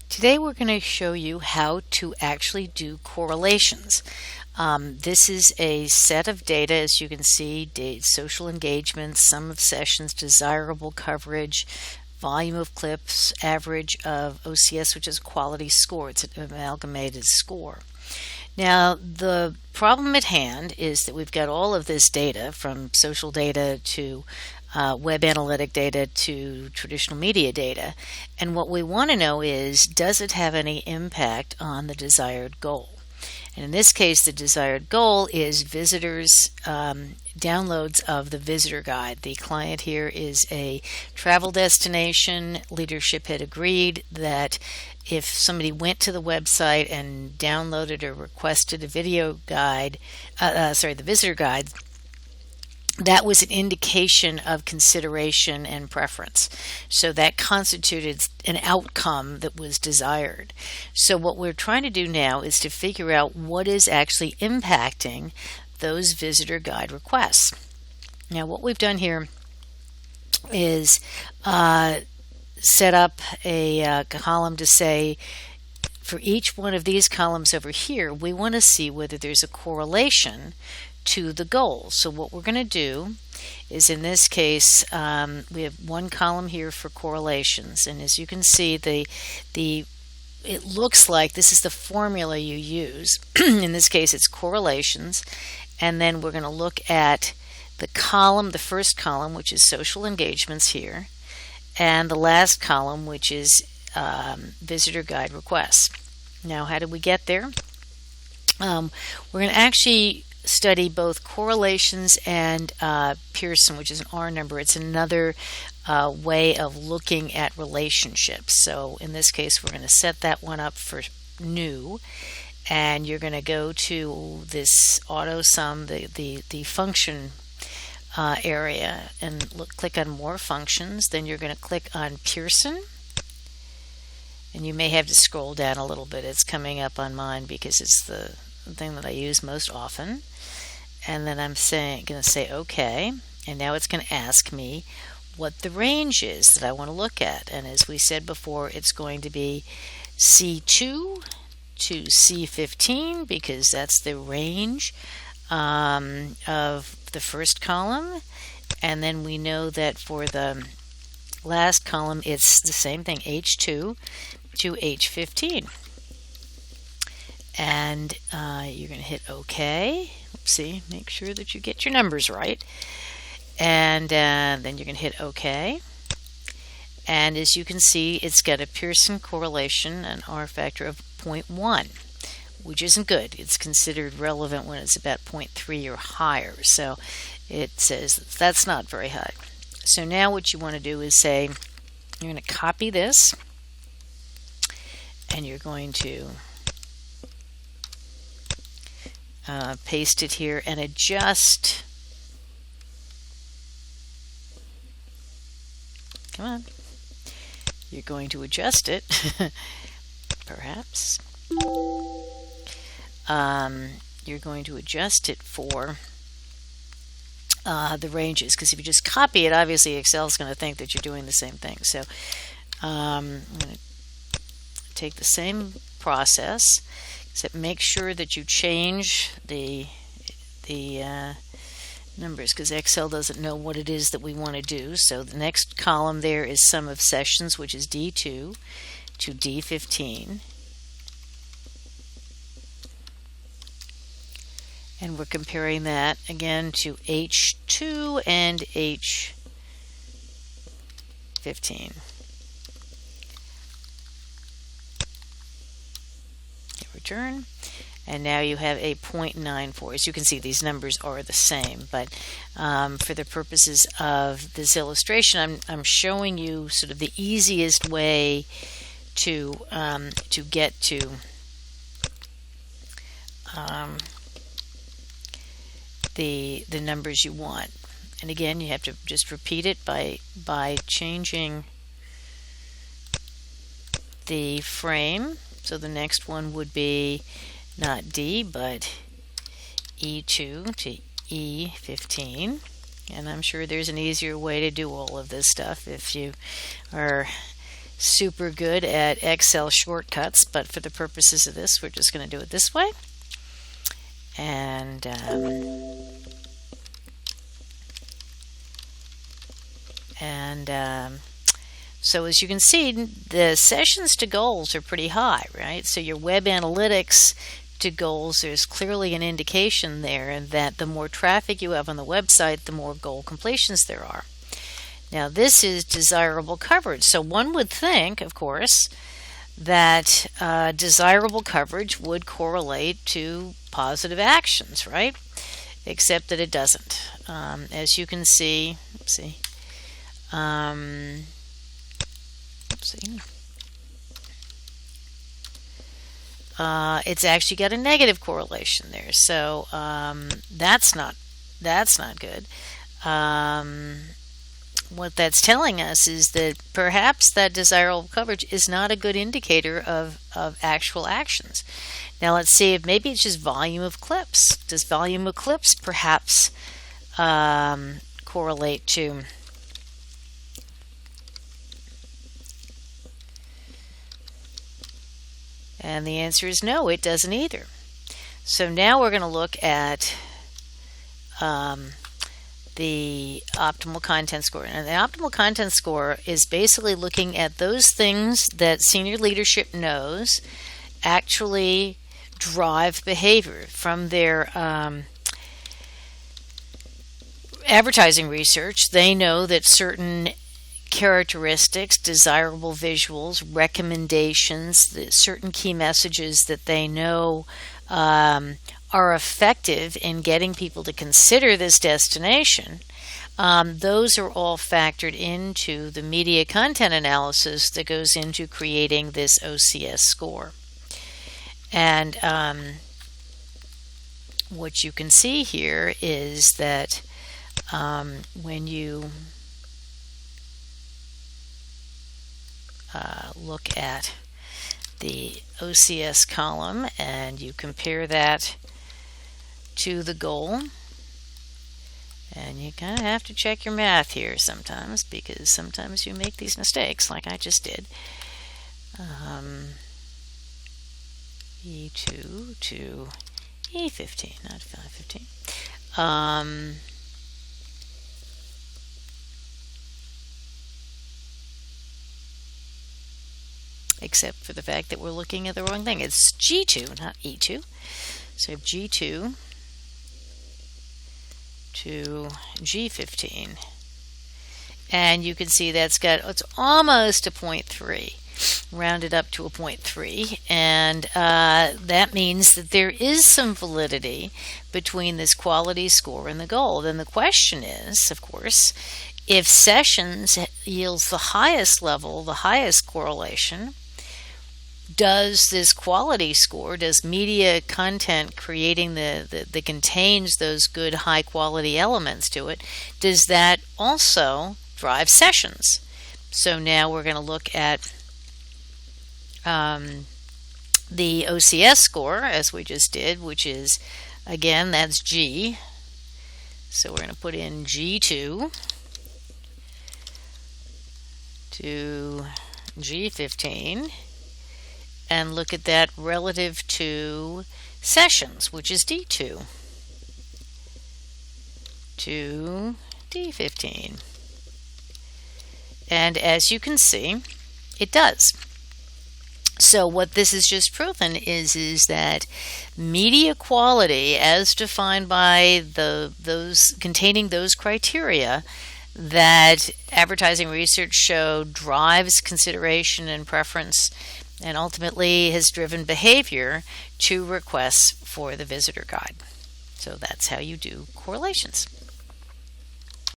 Today we're going to show you how to actually do correlations. This is a set of data, as you can see, social engagement, sum of sessions, desirable coverage, volume of clips, average of OCS, which is a quality score. It's an amalgamated score. Now, the problem at hand is that we've got all of this data, from social data to web analytic data to traditional media data, and what we want to know is, does it have any impact on the desired goal? And in this case, the desired goal is visitors' downloads of the visitor guide. The client here is a travel destination. Leadership had agreed that if somebody went to the website and downloaded or requested a video guide, the visitor guide, that was an indication of consideration and preference. So that constituted an outcome that was desired. So what we're trying to do now is to figure out what is actually impacting those visitor guide requests. Now, what we've done here is set up a column to say, for each one of these columns over here, we want to see whether there's a correlation to the goal. So what we're going to do is, in this case, we have one column here for correlations, and as you can see, it looks like this is the formula you use. In this case, it's correlations, and then we're going to look at the column, the first column, which is social engagements here, and the last column, which is visitor guide requests. Now, how did we get there? We're going to actually study both correlations and Pearson, which is an R number. It's another way of looking at relationships. So in this case, we're going to set that one up for new, and you're going to go to this auto sum, the function area, and click on more functions. Then you're going to click on Pearson, and you may have to scroll down a little bit. It's coming up on mine because it's the thing that I use most often. And then I'm going to say OK, and now it's going to ask me what the range is that I want to look at. And as we said before, it's going to be C2 to C15, because that's the range of the first column. And then we know that for the last column, it's the same thing, H2 to H15. And you're going to hit OK. Oopsie, make sure that you get your numbers right. And then you're going to hit OK. And as you can see, it's got a Pearson correlation, an R factor of 0.1, which isn't good. It's considered relevant when it's about 0.3 or higher. So it says that's not very high. So now what you want to do is say, you're going to copy this, and you're going to paste it here and adjust. Come on. You're going to adjust it, perhaps. You're going to adjust it for the ranges, because if you just copy it, obviously Excel is going to think that you're doing the same thing. So I'm going to take the same process, except make sure that you change the numbers, because Excel doesn't know what it is that we want to do. So the next column there is sum of sessions, which is D2 to D15. And we're comparing that again to H2 and H15. Return, and now you have a 0.94. As you can see, these numbers are the same, but for the purposes of this illustration, I'm showing you sort of the easiest way to get to the numbers you want. And again, you have to just repeat it by changing the frame. So the next one would be not D, but E2 to E15. And I'm sure there's an easier way to do all of this stuff if you are super good at Excel shortcuts, but for the purposes of this, we're just going to do it this way. And so as you can see, the sessions to goals are pretty high, right? So your web analytics to goals, there's clearly an indication there, and that the more traffic you have on the website, the more goal completions there are. Now this is desirable coverage. So one would think, of course, that desirable coverage would correlate to positive actions, right? Except that it doesn't. As you can see, it's actually got a negative correlation there. So that's not good. What that's telling us is that perhaps that desirable coverage is not a good indicator of actual actions. Now let's see if maybe it's just volume of clips. Does volume of clips perhaps correlate to and the answer is no, it doesn't either. So now we're going to look at the optimal content score. And the optimal content score is basically looking at those things that senior leadership knows actually drive behavior from their advertising research. They know that certain characteristics, desirable visuals, recommendations, certain key messages that they know are effective in getting people to consider this destination. Those are all factored into the media content analysis that goes into creating this OCS score. And what you can see here is that when you look at the OCS column and you compare that to the goal, and you kind of have to check your math here sometimes, because sometimes you make these mistakes like I just did. E2 to E15, not 515. Except for the fact that we're looking at the wrong thing. It's G2, not E2. So G2 to G15. And you can see it's almost a 0.3, rounded up to a 0.3. And that means that there is some validity between this quality score and the goal. Then the question is, of course, if sessions yields the highest level, the highest correlation, does this quality score, does media content creating that contains those good high quality elements to it, does that also drive sessions? So now we're going to look at the OCS score as we just did, which is, again, that's G. So we're going to put in G2 to G15 and look at that relative to sessions, which is D2 to D15. And as you can see, it does. So what this is just proven is that media quality, as defined by those containing those criteria that advertising research show drives consideration and preference, and ultimately has driven behavior to requests for the visitor guide. So that's how you do correlations.